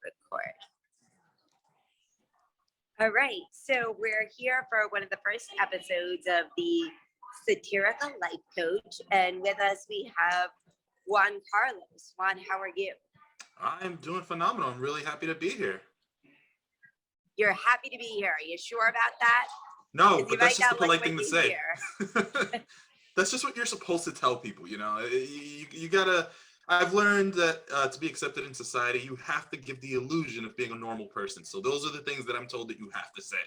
record. All right, so we're here for one of the first episodes of the Satirical Life Coach, and with us we have Juan Carlos. Juan, how are you? I'm doing phenomenal. I'm really happy to be here. You're happy to be here. Are you sure about that? No, but that's just the polite thing to say. That's just what you're supposed to tell people, you know. You gotta. I've learned that to be accepted in society, you have to give the illusion of being a normal person. So those are the things that I'm told that you have to say.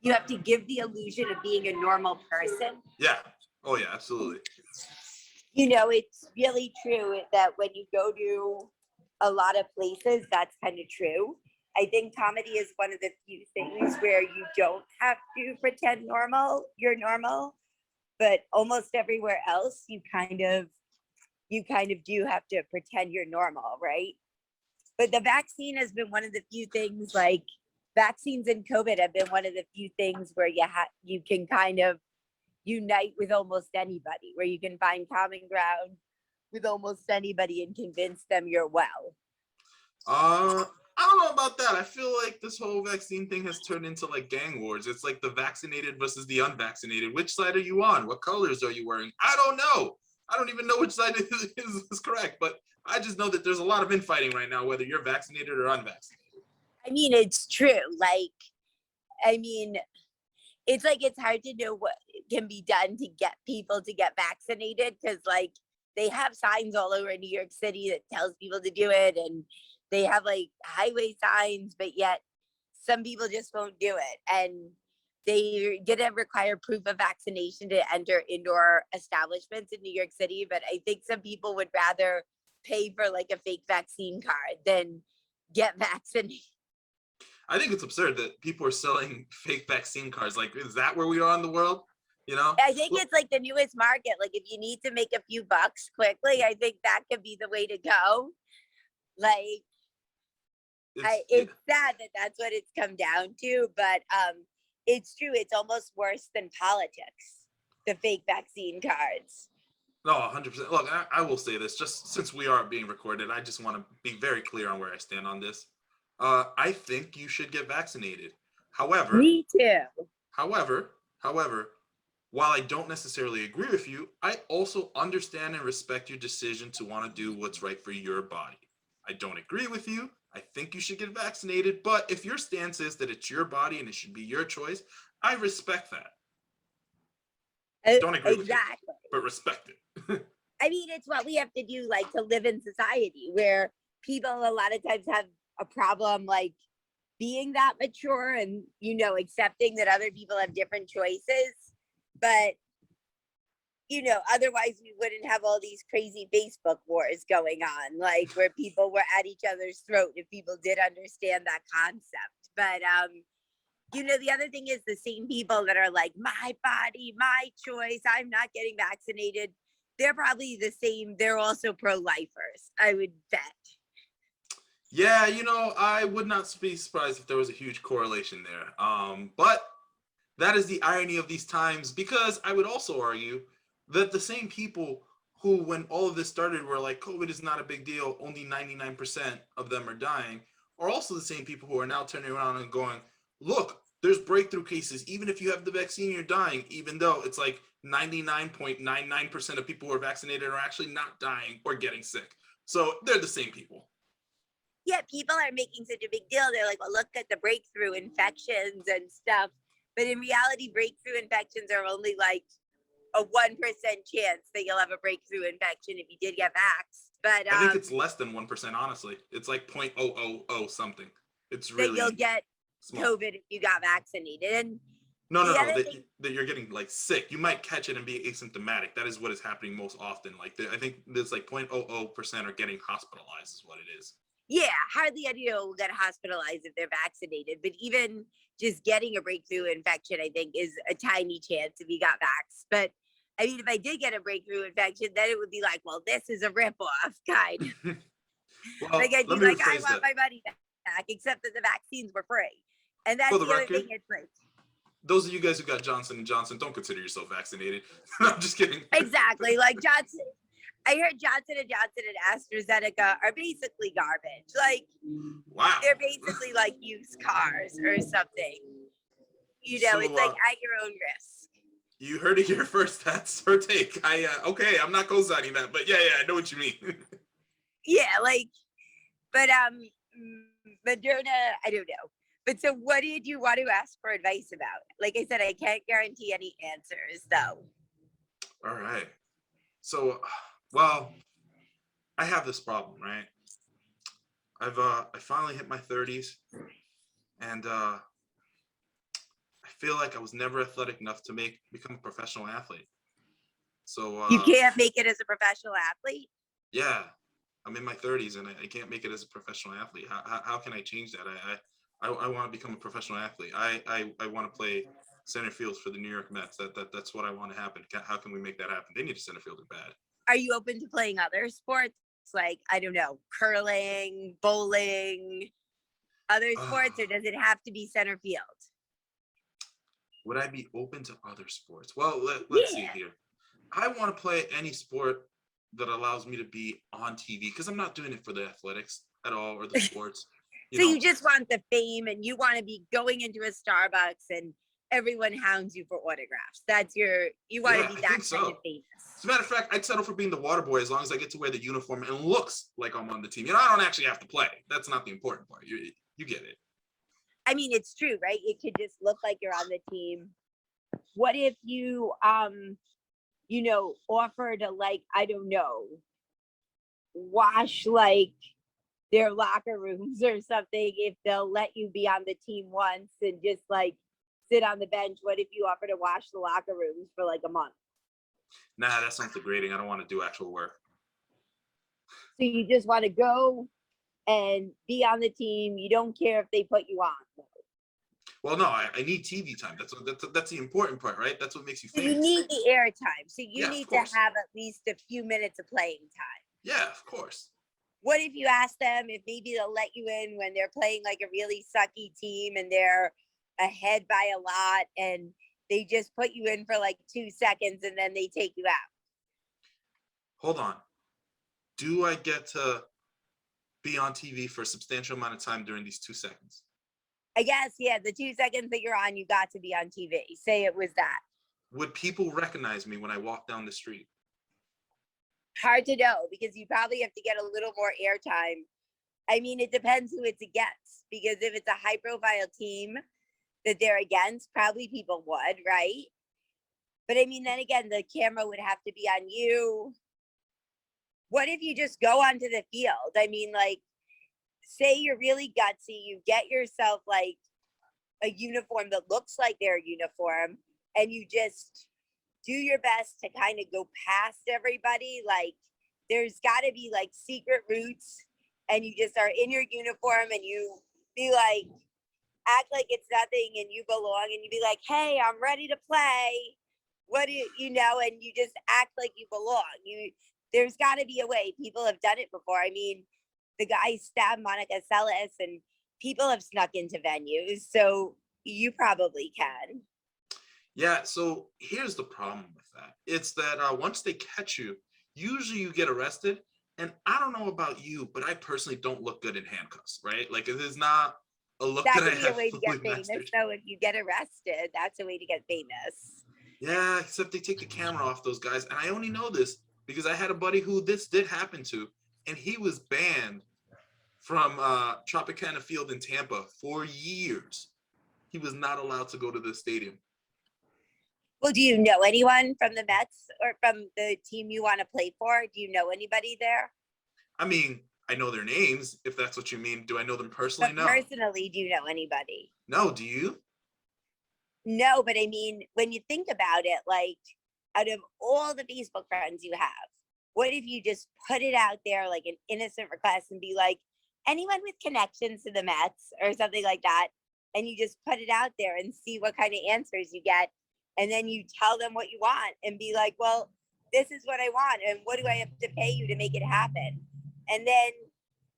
You have to give the illusion of being a normal person? Yeah. Oh, yeah, absolutely. You know, it's really true that when you go to a lot of places, that's kind of true. I think comedy is one of the few things where you don't have to pretend you're normal, but almost everywhere else, you kind of do have to pretend you're normal, right? But the vaccine has been one of the few things, like vaccines and COVID have been one of the few things where you can kind of unite with almost anybody, where you can find common ground with almost anybody and convince them you're well. I don't know about that. I feel like this whole vaccine thing has turned into like gang wars. It's like the vaccinated versus the unvaccinated. Which side are you on? What colors are you wearing? I don't know. I don't even know which side is correct, but I just know that there's a lot of infighting right now, whether you're vaccinated or unvaccinated. I mean, it's true. It's like it's hard to know what can be done to get people to get vaccinated because, like, they have signs all over New York City that tells people to do it, and they have like highway signs, but yet some people just won't do it. And they're gonna require proof of vaccination to enter indoor establishments in New York City. But I think some people would rather pay for like a fake vaccine card than get vaccinated. I think it's absurd that people are selling fake vaccine cards. Like, is that where we are in the world? You know? I think it's like the newest market. Like, if you need to make a few bucks quickly, I think that could be the way to go. Like, it's sad that that's what it's come down to, but it's true. It's almost worse than politics, the fake vaccine cards. No, 100%. Look, I will say this, just since we are being recorded, I just want to be very clear on where I stand on this. I think you should get vaccinated. However, me too. However, while I don't necessarily agree with you, I also understand and respect your decision to want to do what's right for your body. I don't agree with you. I think you should get vaccinated, but if your stance is that it's your body and it should be your choice, I respect that. Don't agree with you, but respect it. I mean, it's what we have to do, like, to live in society where people a lot of times have a problem, like, being that mature and, you know, accepting that other people have different choices. But, you know, otherwise we wouldn't have all these crazy Facebook wars going on, like where people were at each other's throat if people did understand that concept. But, you know, the other thing is the same people that are like, my body, my choice, I'm not getting vaccinated. They're probably the same. They're also pro-lifers, I would bet. Yeah, you know, I would not be surprised if there was a huge correlation there. But that is the irony of these times, because I would also argue that the same people who, when all of this started, were like, COVID is not a big deal, only 99% of them are dying, are also the same people who are now turning around and going, look, there's breakthrough cases. Even if you have the vaccine, you're dying, even though it's like 99.99% of people who are vaccinated are actually not dying or getting sick. So they're the same people. Yeah, people are making such a big deal. They're like, well, look at the breakthrough infections and stuff. But in reality, breakthrough infections are only like a 1% chance that you'll have a breakthrough infection if you did get vaxxed. But I think it's less than 1%, honestly. It's like 0.000 something. It's really that you'll get small. COVID if you got vaccinated. And no, that you're getting like sick. You might catch it and be asymptomatic. That is what is happening most often. Like I think there's like 0.00% are getting hospitalized is what it is. Yeah, hardly anyone will get hospitalized if they're vaccinated. But even just getting a breakthrough infection, I think, is a tiny chance if you got vaxxed. But I mean, if I did get a breakthrough infection, then it would be like, well, this is a ripoff kind. Well, like I'd be like, I want my money back, except that the vaccines were free. And that's the other thing. It's like, those of you guys who got Johnson & Johnson, don't consider yourself vaccinated. I'm just kidding. Exactly. Like Johnson. I heard Johnson and Johnson and AstraZeneca are basically garbage. Like Wow. they're basically like used cars or something. You know, So, it's like at your own risk. You heard it here first. That's her take. Okay, I'm not co-signing that, but yeah, I know what you mean. Yeah, like, but Moderna, I don't know. But so what did you want to ask for advice about? Like I said, I can't guarantee any answers though. All right. So, well, I have this problem, right? I finally hit my 30s, and I feel like I was never athletic enough to become a professional athlete. So You can't make it as a professional athlete? yeah, I'm in my 30s and I can't make it as a professional athlete. How can I change that? I want to become a professional athlete. I want to play center field for the New York Mets. That's what I want to happen. How can we make that happen? They need a center fielder bad. Are you open to playing other sports? Like, I don't know, curling, bowling, other sports, or does it have to be center field? Would I be open to other sports? Well, let's see here. I want to play any sport that allows me to be on TV because I'm not doing it for the athletics at all or the sports. You just want the fame and you want to be going into a Starbucks and everyone hounds you for autographs. You want to be that kind of famous. As a matter of fact, I'd settle for being the water boy as long as I get to wear the uniform and looks like I'm on the team. I don't actually have to play. That's not the important part. You get it. I mean, it's true, right? It could just look like you're on the team. What if you, offer to, like, I don't know, wash like their locker rooms or something, if they'll let you be on the team once and just like sit on the bench? What if you offer to wash the locker rooms for like a month? Nah, that sounds degrading. I don't want to do actual work. So you just want to go and be on the team. You don't care if they put you on. Well, no, I need TV time. That's the important part, right? That's what makes you famous. You need the air time. So you need to have at least a few minutes of playing time. Yeah, of course. What if you ask them if maybe they'll let you in when they're playing like a really sucky team and they're ahead by a lot and they just put you in for like 2 seconds and then they take you out? Hold on. Do I get to be on TV for a substantial amount of time during these 2 seconds? I guess, yeah, the 2 seconds that you're on, you got to be on TV. Say it was that. Would people recognize me when I walk down the street? Hard to know because you probably have to get a little more airtime. I mean, it depends who it's against, because if it's a high profile team that they're against, probably people would, right? But I mean, then again, the camera would have to be on you. What if you just go onto the field? I mean, like, say you're really gutsy, you get yourself like a uniform that looks like their uniform, and you just do your best to kind of go past everybody. Like, there's got to be like secret routes, and you just are in your uniform and you be like, act like it's nothing and you belong, and you be like, hey, I'm ready to play. What do you know? And you just act like you belong. There's got to be a way. People have done it before. I mean, the guy stabbed Monica Seles and people have snuck into venues. So you probably can. Yeah, so here's the problem with that. It's that once they catch you, usually you get arrested. And I don't know about you, but I personally don't look good in handcuffs, right? Like, it is not a look that I have. That could be a way to get famous, though. If you get arrested, that's a way to get famous. Yeah, except they take the camera off those guys. And I only know this because I had a buddy who this did happen to, and he was banned from Tropicana Field in Tampa for years. He was not allowed to go to the stadium. Well, do you know anyone from the Mets or from the team you want to play for? Do you know anybody there? I mean, I know their names, if that's what you mean. Do I know them personally? But no. Personally, do you know anybody? No, do you? No, but I mean, when you think about it, like, out of all the Facebook friends you have, what if you just put it out there like an innocent request and be like, anyone with connections to the Mets or something like that, and you just put it out there and see what kind of answers you get, and then you tell them what you want and be like, well, this is what I want, and what do I have to pay you to make it happen? And then,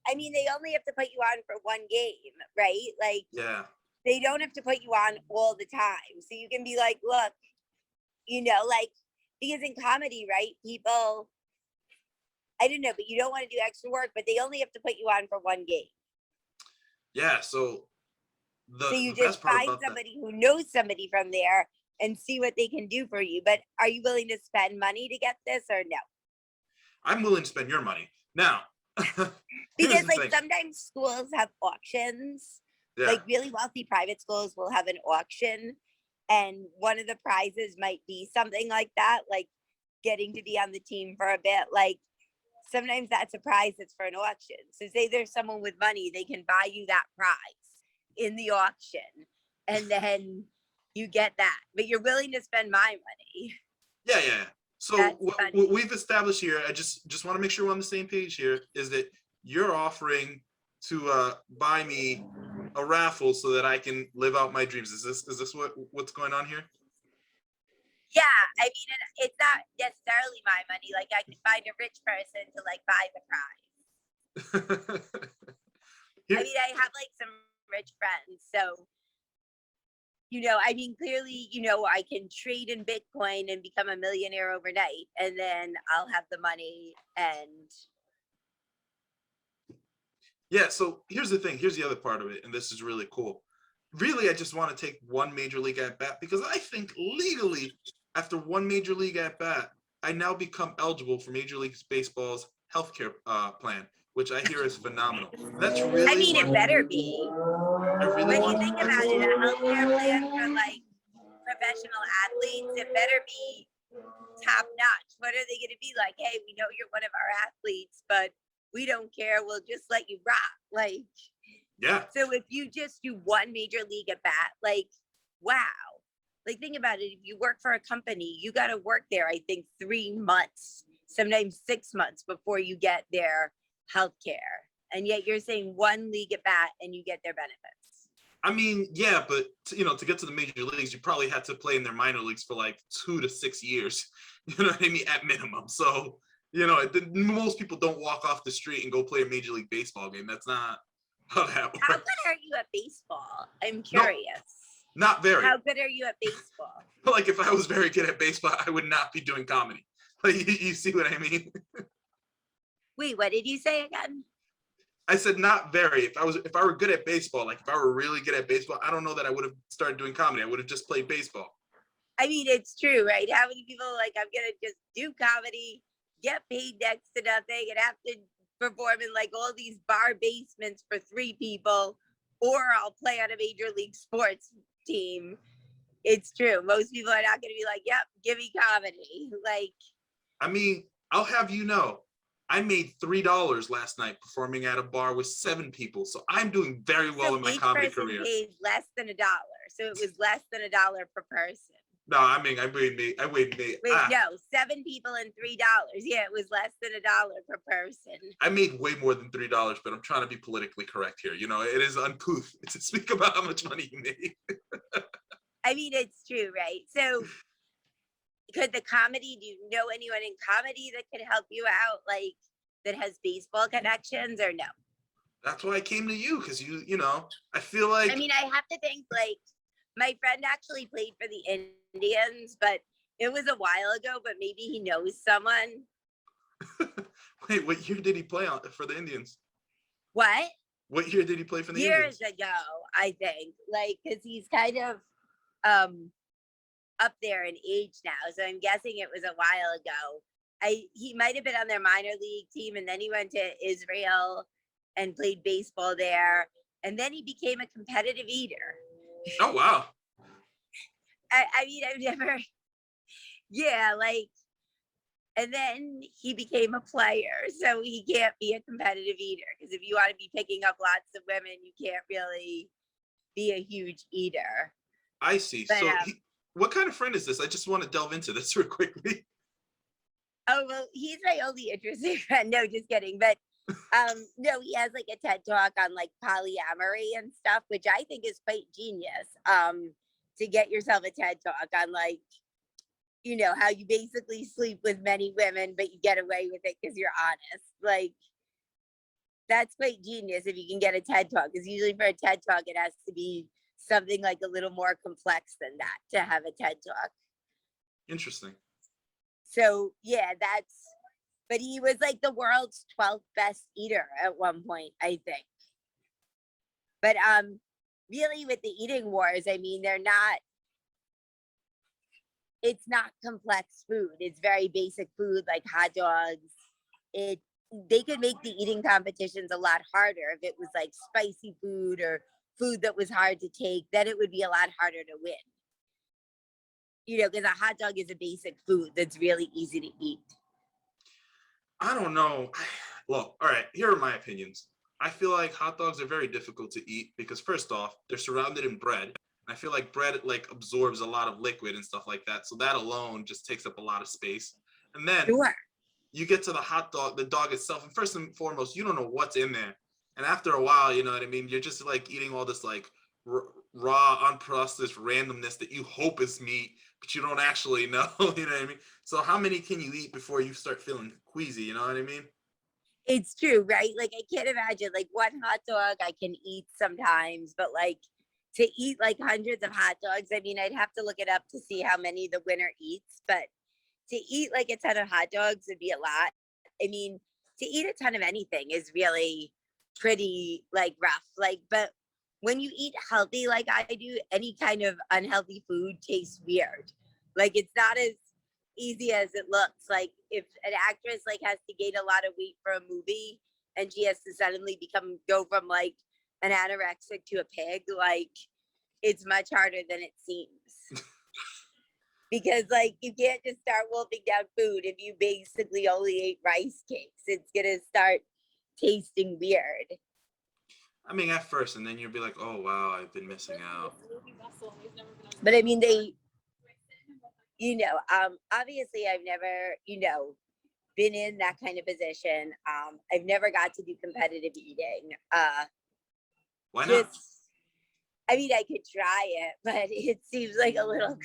I mean, they only have to put you on for one game, right? Like, yeah, they don't have to put you on all the time. So you can be like, look, like, because in comedy, right, people I don't know, but you don't want to do extra work, but they only have to put you on for one game. Yeah, so So you the just best part find about that, somebody who knows somebody from there and see what they can do for you. But are you willing to spend money to get this or no? I'm willing to spend your money. Now, here's Because the like thing. sometimes schools have auctions. Yeah. Like really wealthy private schools will have an auction, and one of the prizes might be something like that, like getting to be on the team for a bit. Like sometimes that's a prize that's for an auction. So say there's someone with money, they can buy you that prize in the auction, and then you get that. But you're willing to spend my money. Yeah. So That's what funny. we've established here, I just want to make sure we're on the same page here, is that you're offering to buy me a raffle so that I can live out my dreams. Is this what's going on here? Yeah, I mean, it's not necessarily my money. Like I could find a rich person to like buy the prize. Here, I mean, I have like some rich friends, so I mean, clearly, I can trade in Bitcoin and become a millionaire overnight, and then I'll have the money. And yeah, so here's the thing. Here's the other part of it, and this is really cool. Really, I just want to take one major league at bat because I think legally, after one major league at bat, I now become eligible for Major League Baseball's healthcare plan, which I hear is phenomenal. That's really I mean, what it better be. I really When you want. think about it, a healthcare plan for like professional athletes, it better be top notch. What are they going to be like? Hey, we know you're one of our athletes, but we don't care. We'll just let you rock. Like, Yeah, so if you just do one major league at bat, like, wow. Like, think about it. If you work for a company, you got to work there, I think, 3 months, sometimes 6 months before you get their health care. And yet you're saying one league at bat and you get their benefits. I mean, yeah, but to get to the major leagues, you probably had to play in their minor leagues for like 2 to 6 years. You know what I mean? At minimum. So, most people don't walk off the street and go play a Major League Baseball game. That's not how that works. How good are you at baseball? I'm No, curious. not very. How good are you at baseball? Like if I was very good at baseball, I would not be doing comedy. Like you see what I mean? Wait, what did you say again? I said not very. If I were good at baseball, like if I were really good at baseball, I don't know that I would have started doing comedy. I would have just played baseball. I mean, it's true, right? How many people are like, I'm gonna just do comedy, get paid next to nothing, and have to perform in like all these bar basements for 3 people, or I'll play on a major league sports team. It's true. Most people are not gonna be like, yep, give me comedy. Like, I mean, I'll have you know, I made $3 last night performing at a bar with 7 people. So I'm doing very well so in my each comedy person career. paid less than $1. So it was less than $1 per person. No, I mean, I made Wait, no, 7 people and $3. Yeah, it was less than $1 per person. I made way more than $3, but I'm trying to be politically correct here. It is uncouth to speak about how much money you made. I mean, it's true, right? So could the comedy, do you know anyone in comedy that could help you out, like that has baseball connections, or no? That's why I came to you, because I feel like I mean, I have to think, like, my friend actually played for the Indians, but it was a while ago, but maybe he knows someone. Wait, what year did he play for the Indians? What? What year did he play for the Years Indians? ago, I think, like, because he's kind of up there in age now, so I'm guessing it was a while ago. He might have been on their minor league team, and then he went to Israel and played baseball there, and then he became a competitive eater. Oh, wow. I mean, I've never, yeah, like, and then he became a player, so he can't be a competitive eater, because if you want to be picking up lots of women, you can't really be a huge eater. I see. But, So what kind of friend is this? I just want to delve into this real quickly. oh, well, he's my only interesting friend. No, just kidding. But no, he has like a TED talk on like polyamory and stuff, which I think is quite genius. To get yourself a TED talk on like, how you basically sleep with many women, but you get away with it because you're honest. Like, that's quite genius if you can get a TED talk, because usually for a TED talk, it has to be something like a little more complex than that to have a TED talk. Interesting. So yeah, but he was like the world's 12th best eater at one point, I think. But really with the eating wars, I mean, it's not complex food. It's very basic food like hot dogs. They could make the eating competitions a lot harder if it was like spicy food or food that was hard to take, then it would be a lot harder to win. You know, because a hot dog is a basic food that's really easy to eat. I don't know. Look, all right, here are my opinions. I feel like hot dogs are very difficult to eat because first off, they're surrounded in bread. I feel like bread like absorbs a lot of liquid and stuff like that. So that alone just takes up a lot of space. And then Sure. you get to the hot dog, the dog itself, and first and foremost, you don't know what's in there. And after a while, you know what I mean? You're just like eating all this like raw, unprocessed randomness that you hope is meat, but you don't actually know. You know what I mean? So how many can you eat before you start feeling queasy? You know what I mean? It's true, right? Like I can't imagine like one hot dog I can eat sometimes, but like to eat like hundreds of hot dogs, I mean, I'd have to look it up to see how many the winner eats, but to eat like a ton of hot dogs would be a lot. I mean, to eat a ton of anything is really pretty like rough. Like, but when you eat healthy like I do, any kind of unhealthy food tastes weird. Like it's not as easy as it looks. Like if an actress like has to gain a lot of weight for a movie and she has to suddenly go from like an anorexic to a pig, like it's much harder than it seems. Because like you can't just start wolfing down food if you basically only ate rice cakes. It's gonna start tasting weird. I mean, at first, and then you'll be like, oh, wow, I've been missing out. But I mean, obviously I've never, been in that kind of position. I've never got to do competitive eating. Why not? I mean, I could try it, but it seems like a little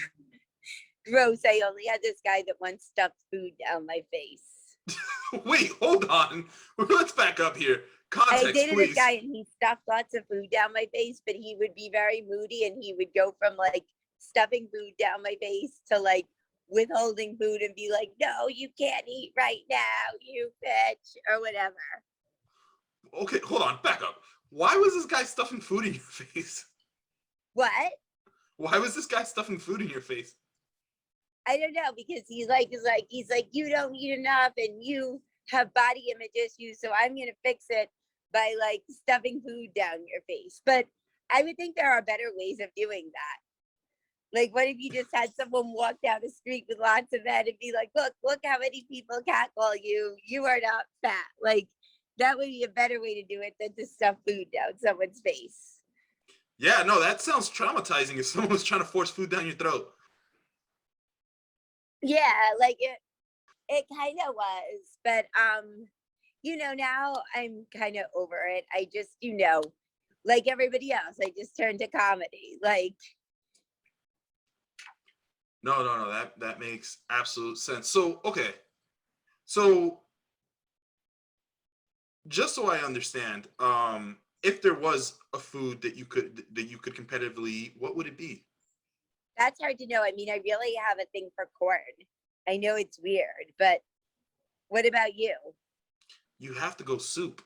gross. I only had this guy that once stuffed food down my face. Wait, hold on. Let's back up here. Context, I dated please. this guy and he stuffed lots of food down my face, but he would be very moody and he would go from like stuffing food down my face to like withholding food and be like, no, you can't eat right now, you bitch, or whatever. Okay, hold on, back up. Why was this guy stuffing food in your face? What? Why was this guy stuffing food in your face? I don't know, because he's like, you don't eat enough and you have body image issues, so I'm gonna fix it by like stuffing food down your face. But I would think there are better ways of doing that. Like, what if you just had someone walk down the street with lots of men and be like, look how many people catcall you. You are not fat. Like, that would be a better way to do it than to stuff food down someone's face. Yeah, no, that sounds traumatizing if someone was trying to force food down your throat. Yeah, like it kind of was. But now I'm kind of over it. I just, like everybody else, I just turned to comedy. Like, No, that makes absolute sense. So, okay. So, just so I understand, if there was a food that you could competitively eat, what would it be? that's hard to know. I mean, I really have a thing for corn. I know it's weird, but what about you? You have to go soup,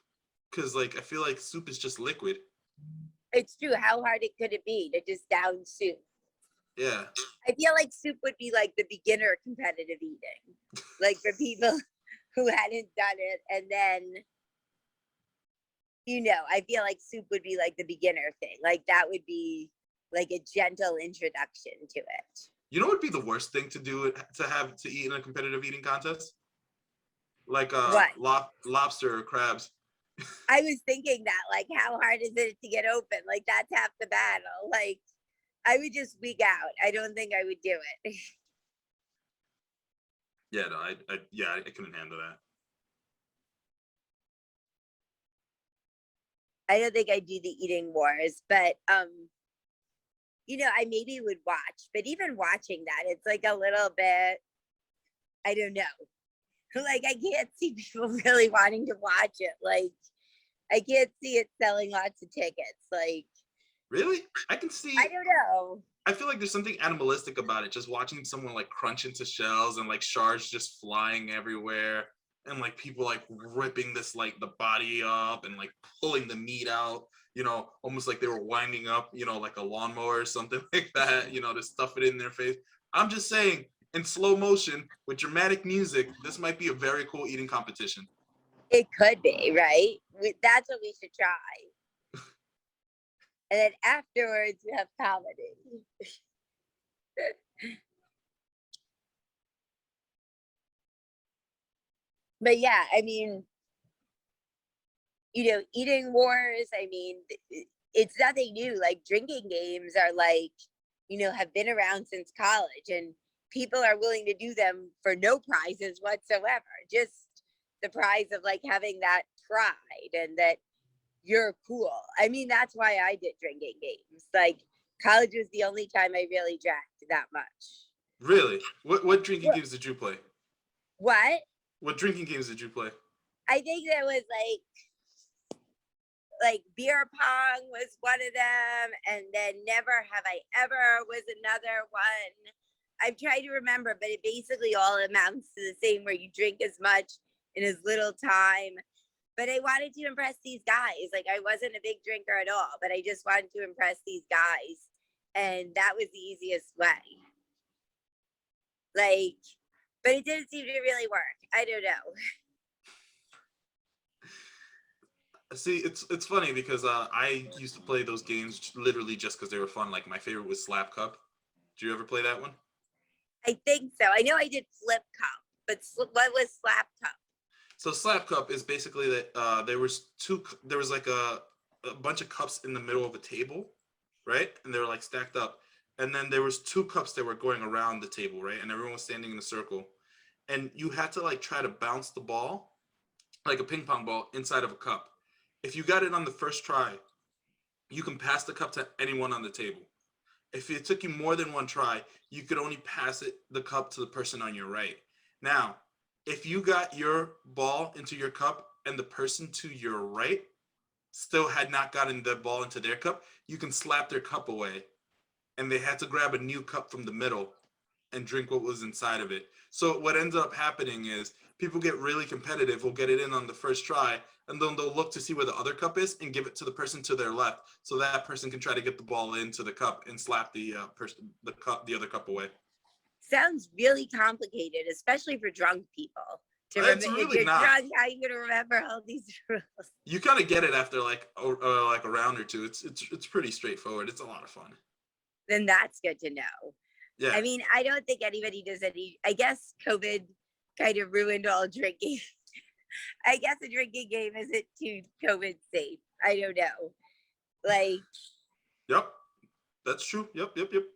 because like I feel like soup is just liquid. It's true. How hard could it be to just down soup? Yeah. I feel like soup would be like the beginner competitive eating, like for people who hadn't done it. And then, I feel like soup would be like the beginner thing. Like that would be like a gentle introduction to it. You know what would be the worst thing to do to eat in a competitive eating contest? Like lobster or crabs. I was thinking that, like, how hard is it to get open? Like, that's half the battle. Like, I would just weak out. I don't think I would do it. Yeah, no, I couldn't handle that. I don't think I'd do the eating wars, but I maybe would watch. But even watching that, it's like a little bit, I don't know. Like, I can't see people really wanting to watch it. Like, I can't see it selling lots of tickets. Like, really? I can see. I don't know. I feel like there's something animalistic about it, just watching someone like crunch into shells and like shards just flying everywhere. and like people like ripping this like the body up and like pulling the meat out, you know, almost like they were winding up, you know, like a lawnmower or something like that, you know, to stuff it in their face. I'm just saying, in slow motion with dramatic music, this might be a very cool eating competition. It could be, right? That's what we should try. And then afterwards, we have comedy. But yeah, I mean, you know, eating wars, I mean, it's nothing new. Like drinking games are like, you know, have been around since college, and people are willing to do them for no prizes whatsoever. Just the prize of like having that pride and that you're cool. I mean, that's why I did drinking games. Like college was the only time I really drank that much. Really? What drinking games did you play? What? What drinking games did you play? I think there was like beer pong was one of them, and then never have I ever was another one. I'm trying to remember, but it basically all amounts to the same, where you drink as much in as little time. But I wanted to impress these guys. Like I wasn't a big drinker at all, but I just wanted to impress these guys, and that was the easiest way. Like, but it didn't seem to really work. I don't know. See, it's funny because I used to play those games literally just because they were fun. Like my favorite was Slap Cup. Did you ever play that one? I think so. I know I did flip cup, but what was slap cup? So Slap Cup is basically that there was like a bunch of cups in the middle of a table, right? And they were like stacked up. And then there was two cups that were going around the table, right? And everyone was standing in a circle. And you had to like try to bounce the ball, like a ping pong ball, inside of a cup. If you got it on the first try, you can pass the cup to anyone on the table. If it took you more than one try, you could only pass the cup to the person on your right. Now, if you got your ball into your cup and the person to your right still had not gotten the ball into their cup, you can slap their cup away, and they had to grab a new cup from the middle and drink what was inside of it. So what ends up happening is people get really competitive, will get it in on the first try, and then they'll look to see where the other cup is and give it to the person to their left, so that person can try to get the ball into the cup and slap the other cup away. Sounds really complicated, especially for drunk people. It's If really you're not. drunk, how are you gonna remember all these rules? You kind of get it after like a round or two. It's pretty straightforward. It's a lot of fun. Then that's good to know. Yeah. I mean, I don't think anybody does any. I guess COVID kind of ruined all drinking. I guess a drinking game isn't too COVID safe. I don't know. Like, Yep. That's true. Yep. Definitely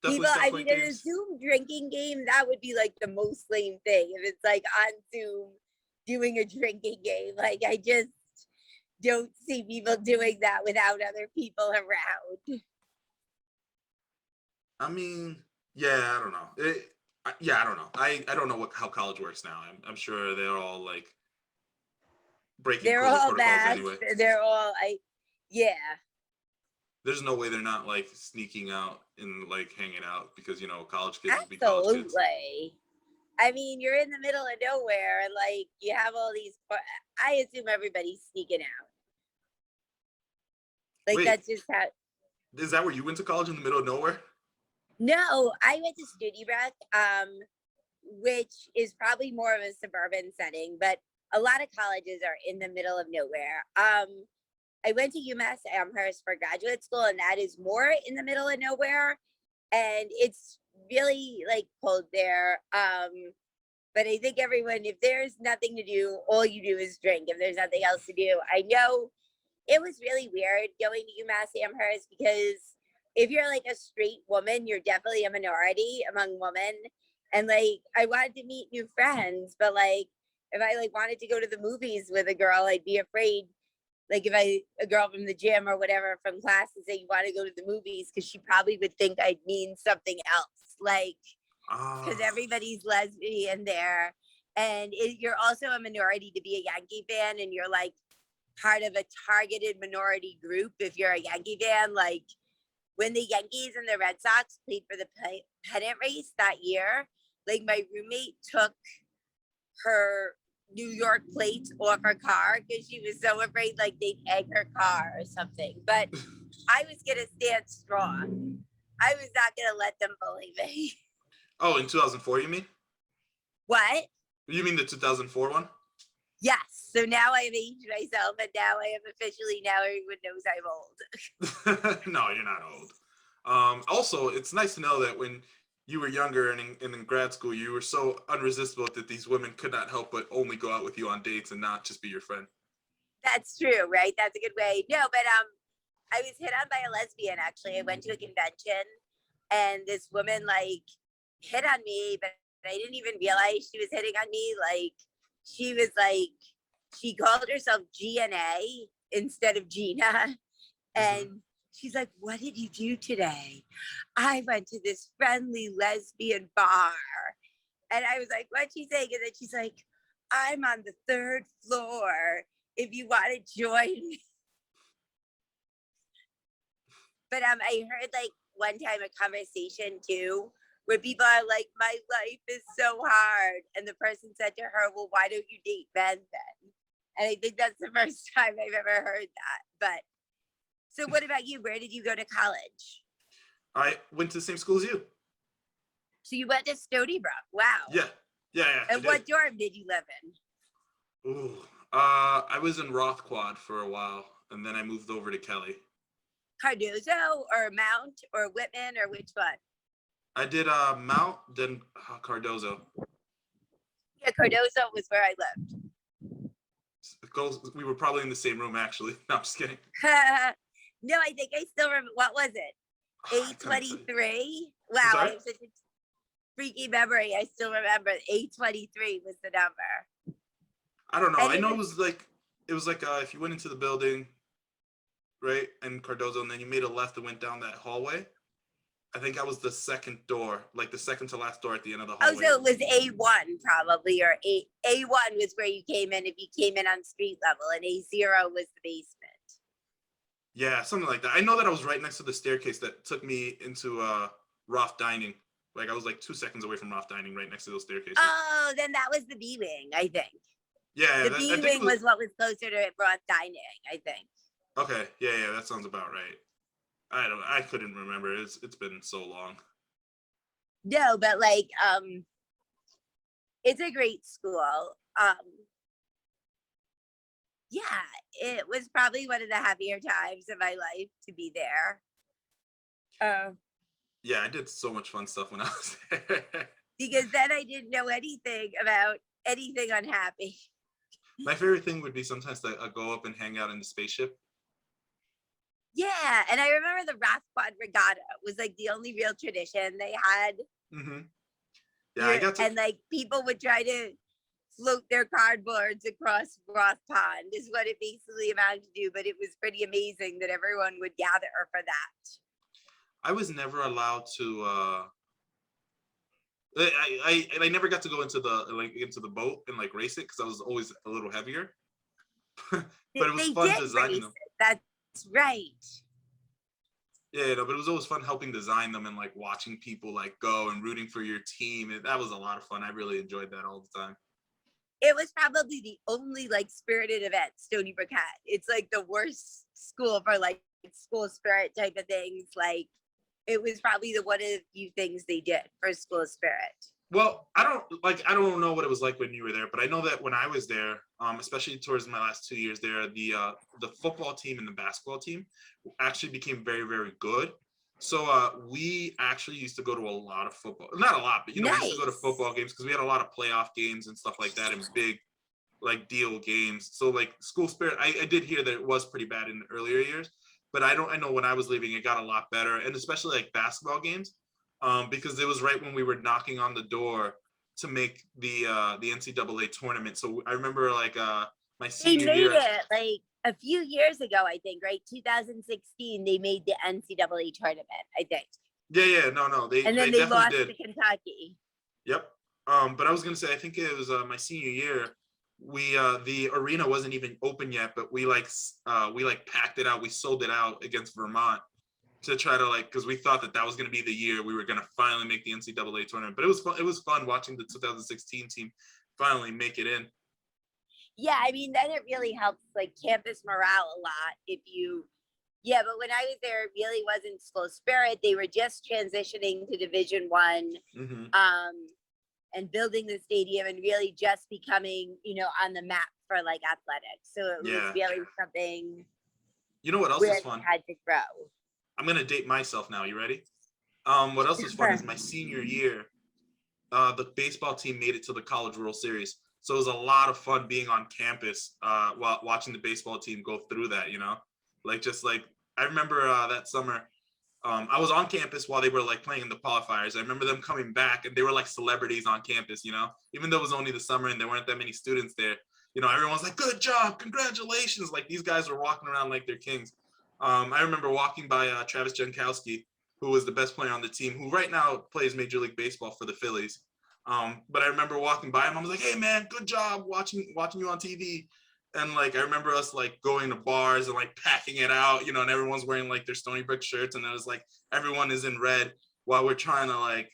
people, stop I playing mean, in a games. Zoom drinking game, that would be like the most lame thing. If it's like on Zoom doing a drinking game, like I just don't see people doing that without other people around. I mean, yeah, I don't know. I don't know. I don't know how college works now. I'm sure they're all like breaking They're COVID all protocols masked. anyway. They're all, yeah. There's no way they're not like sneaking out and like hanging out because you know college kids will be college kids. Absolutely. I mean, you're in the middle of nowhere, and like you have all these. I assume everybody's sneaking out. Like Wait, that's just how. is that where you went to college, in the middle of nowhere? No, I went to Stony Brook, which is probably more of a suburban setting, but a lot of colleges are in the middle of nowhere. I went to UMass Amherst for graduate school, and that is more in the middle of nowhere, and it's really like cold there. But I think everyone, if there's nothing to do, all you do is drink. If there's nothing else to do, I know it was really weird going to UMass Amherst, because if you're like a straight woman, you're definitely a minority among women. And like, I wanted to meet new friends, but like, if I like wanted to go to the movies with a girl, I'd be afraid. Like if a girl from the gym or whatever from class and say you want to go to the movies, because she probably would think I'd mean something else. Like, because everybody's lesbian there. And you're also a minority to be a Yankee fan, and you're like part of a targeted minority group if you're a Yankee fan. Like when the Yankees and the Red Sox played for the pennant race that year, like my roommate took her New York plates off her car because she was so afraid like they'd egg her car or something. But I was gonna stand strong. I was not gonna let them bully me. Oh, in 2004, you mean? What? You mean the 2004 one? Yes. So now I have aged myself, and now I am officially, now everyone knows I'm old. No, you're not old. Also, it's nice to know that when you were younger and in grad school, you were so unresistible that these women could not help but only go out with you on dates and not just be your friend. That's true, right? That's a good way. No, but I was hit on by a lesbian actually. I went to a convention, and this woman like hit on me, but I didn't even realize she was hitting on me. Like she was like, she called herself GNA instead of Gina. And she's like, "What did you do today?" I went to this friendly lesbian bar. And I was like, "What'd she say?" And then she's like, "I'm on the third floor if you want to join me." But I heard like one time a conversation too where people are like, "My life is so hard," and the person said to her, "Well, why don't you date men then?" And I think that's the first time I've ever heard that. But so, what about you? Where did you go to college? I went to the same school as you. So you went to Stony Brook. Wow. Yeah, yeah. I And what dorm did you live in? Ooh, I was in Rothquad for a while, and then I moved over to Kelly. Cardozo or Mount or Whitman or which one? I did Mount, then Cardozo. Yeah, Cardozo was where I lived. We were probably in the same room, actually. No, I'm just kidding. No, I think I still remember. What was it? I couldn't tell you. 823. Wow, I sorry? have such a freaky memory. I still remember 823 was the number. I don't know. And I it know was, it was like if you went into the building, right, and Cardozo, and then you made a left and went down that hallway. I think that was the second door, like the second to last door at the end of the oh, hallway. so it was A1 probably, or A1 was where you came in if you came in on street level, and A0 was the basement. Yeah, something like that. I know that I was right next to the staircase that took me into Roth Dining. Like I was like 2 seconds away from Roth Dining, right next to those staircases. Oh, then that was the B wing, I think. Yeah, The B wing was what was closer to Roth Dining, I think. Okay, yeah, that sounds about right. I couldn't remember. It's been so long. No, but like, it's a great school. Yeah, it was probably one of the happier times of my life to be there. Yeah, I did so much fun stuff when I was there. Because then I didn't know anything about anything unhappy. My favorite thing would be sometimes to go up and hang out in the spaceship. Yeah, and I remember the Rothquad Regatta was like the only real tradition they had. Mm-hmm. Yeah, I got to. And like people would try to float their cardboards across Roth Pond is what it basically amounted to do, but it was pretty amazing that everyone would gather for that. I was never allowed to. I never got to go into the boat and like race it because I was always a little heavier. But it was fun designing them. That's right. Yeah, no, but it was always fun helping design them and like watching people like go and rooting for your team. That was a lot of fun. I really enjoyed that all the time. It was probably the only like spirited event Stony Brook had. It's like the worst school for like school spirit type of things. Like it was probably the one of the few things they did for school spirit. Well, I don't know what it was like when you were there, but I know that when I was there, especially towards my last 2 years there, the football team and the basketball team actually became very, very good. So we actually used to go to a lot of football, not a lot, but we used to go to football games because we had a lot of playoff games and stuff like that and big like deal games. So like school spirit, I did hear that it was pretty bad in the earlier years, but I know when I was leaving, it got a lot better, and especially like basketball games. Because it was right when we were knocking on the door to make the NCAA tournament. So I remember like my senior year. They made it like a few years ago, I think, right? 2016, they made the NCAA tournament, I think. Yeah, no, they lost did. to Kentucky. Yep. But I was gonna say, I think it was my senior year. We the arena wasn't even open yet, but we packed it out. We sold it out against Vermont to try to because we thought that was going to be the year we were going to finally make the NCAA tournament. But it was fun. It was fun watching the 2016 team finally make it in. Yeah, I mean, then it really helps like campus morale a lot if you, yeah, but when I was there, it really wasn't school spirit. They were just transitioning to Division 1, Hmm. um, and building the stadium and really just becoming, on the map for like athletics. So it was Yeah. really something You know what else where is they fun? had to grow. I'm gonna date myself now. You ready? What else was fun is my senior year, the baseball team made it to the College World Series. So it was a lot of fun being on campus while watching the baseball team go through that. Like just like I remember that summer. I was on campus while they were like playing in the qualifiers. I remember them coming back and they were like celebrities on campus, even though it was only the summer and there weren't that many students there. Everyone's like, good job, congratulations. Like these guys were walking around like they're kings. I remember walking by Travis Jankowski, who was the best player on the team, who right now plays Major League Baseball for the Phillies. But I remember walking by him. I was like, hey man, good job watching you on TV. And like I remember us like going to bars and like packing it out, and everyone's wearing like their Stony Brook shirts, and it was like everyone is in red while we're trying to like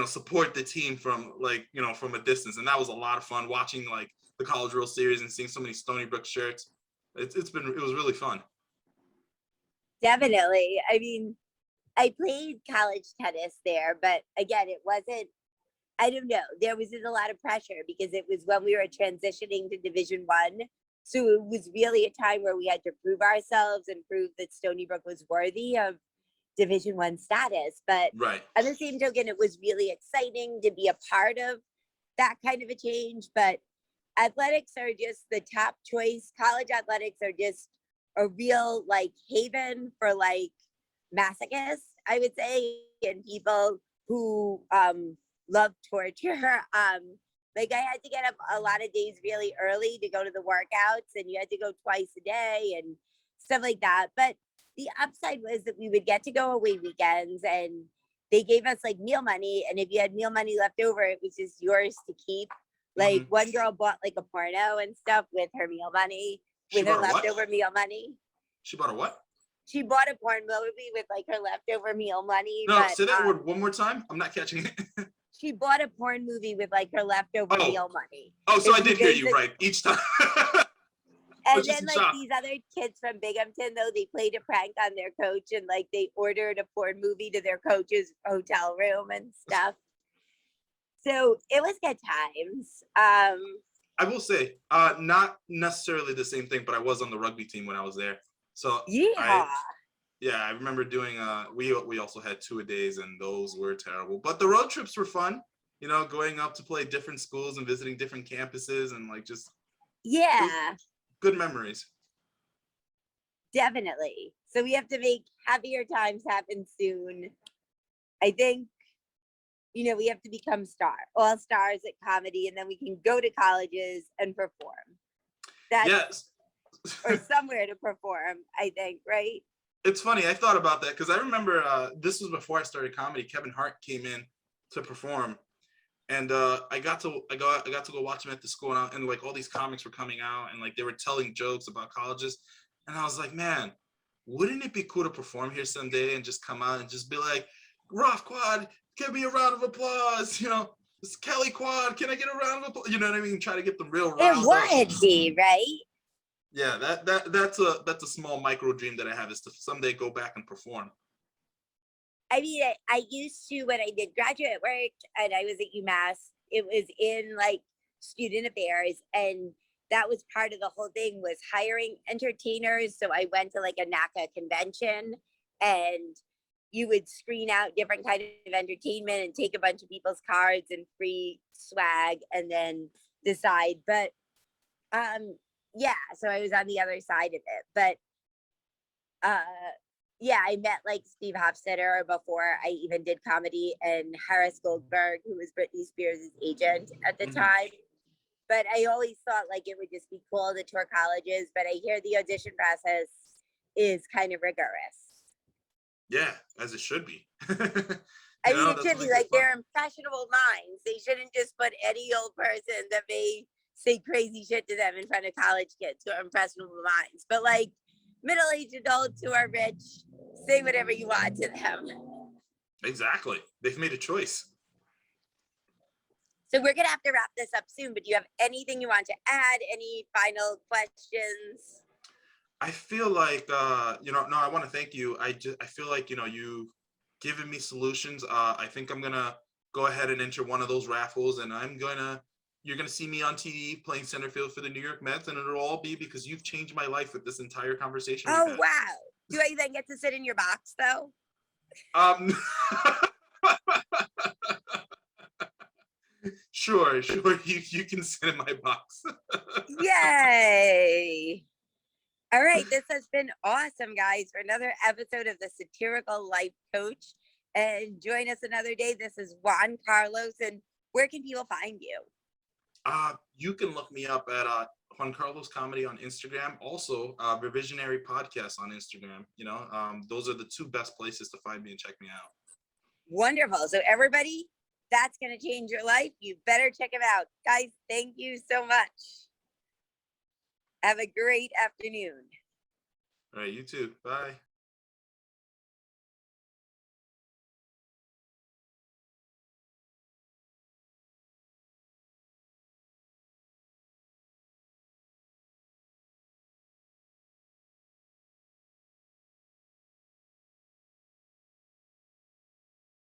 support the team from like from a distance. And that was a lot of fun watching like the College World Series and seeing so many Stony Brook shirts. It was really fun. Definitely. I mean, I played college tennis there, but again, it wasn't, I don't know, there wasn't a lot of pressure because it was when we were transitioning to Division 1. So it was really a time where we had to prove ourselves and prove that Stony Brook was worthy of Division 1 status. But Right. at the same token, it was really exciting to be a part of that kind of a change. But athletics are just the top choice. College athletics are just a real like haven for like masochists, I would say, and people who love torture. Like I had to get up a lot of days really early to go to the workouts, and you had to go twice a day and stuff like that. But the upside was that we would get to go away weekends, and they gave us like meal money, and if you had meal money left over, it was just yours to keep. Like Mm-hmm. one girl bought like a porno and stuff with her meal money, She with her bought a what? leftover meal money. She bought a what? She bought a porn movie with like her leftover meal money, No, but say that word one more time. I'm not catching it. she bought a porn movie with like her leftover Oh, meal money. so And I she did hear you basically, right each time. I was and just then in like shock. these other kids from Binghamton though, they played a prank on their coach and like they ordered a porn movie to their coach's hotel room and stuff. So it was good times. I will say, not necessarily the same thing, but I was on the rugby team when I was there. So Yeah. I remember doing. We also had 2-a-days, and those were terrible. But the road trips were fun. Going up to play different schools and visiting different campuses, and like just Yeah, good memories. definitely. So we have to make happier times happen soon. I think, we have to become all stars at comedy, and then we can go to colleges and perform. That's Yes. or somewhere to perform, I think, right? It's funny. I thought about that because I remember this was before I started comedy. Kevin Hart came in to perform, and I got to go watch him at the school, and like all these comics were coming out, and like they were telling jokes about colleges, and I was like, man, wouldn't it be cool to perform here someday and just come out and just be like, Rough Quad, give me a round of applause, this Kelly Quad, can I get a round of applause? You know what I mean? Try to get them real riled up. It would be, right? Yeah, that's a small micro dream that I have, is to someday go back and perform. I mean, I used to, when I did graduate work and I was at UMass, it was in like student affairs, and that was part of the whole thing was hiring entertainers. So I went to like a NACA convention, and you would screen out different kind of entertainment and take a bunch of people's cards and free swag and then decide. But yeah, so I was on the other side of it. But yeah, I met like Steve Hofstetter before I even did comedy, and Harris Goldberg, who was Britney Spears' agent at the time. But I always thought like it would just be cool to tour colleges, but I hear the audition process is kind of rigorous. Yeah, as it should be. I mean, it should be like they're impressionable minds. They shouldn't just put any old person that may say crazy shit to them in front of college kids who are impressionable minds. But like middle-aged adults who are rich, say whatever you want to them. Exactly. They've made a choice. So we're gonna have to wrap this up soon, but do you have anything you want to add? Any final questions? I feel like no, I want to thank you. I feel like you've given me solutions. I think I'm gonna go ahead and enter one of those raffles, and you're gonna see me on TV playing center field for the New York Mets, and it'll all be because you've changed my life with this entire conversation we've Oh had. wow! Do I then get to sit in your box though? Um, sure, you can sit in my box. Yay! All right, this has been awesome, guys, for another episode of the Satirical Life Coach. And join us another day. This is Juan Carlos, and where can people find you? You can look me up at Juan Carlos Comedy on Instagram. Also, Revisionary Podcast on Instagram. Those are the two best places to find me and check me out. Wonderful. So everybody, that's going to change your life. You better check him out. Guys, thank you so much. Have a great afternoon. All right, you too. Bye.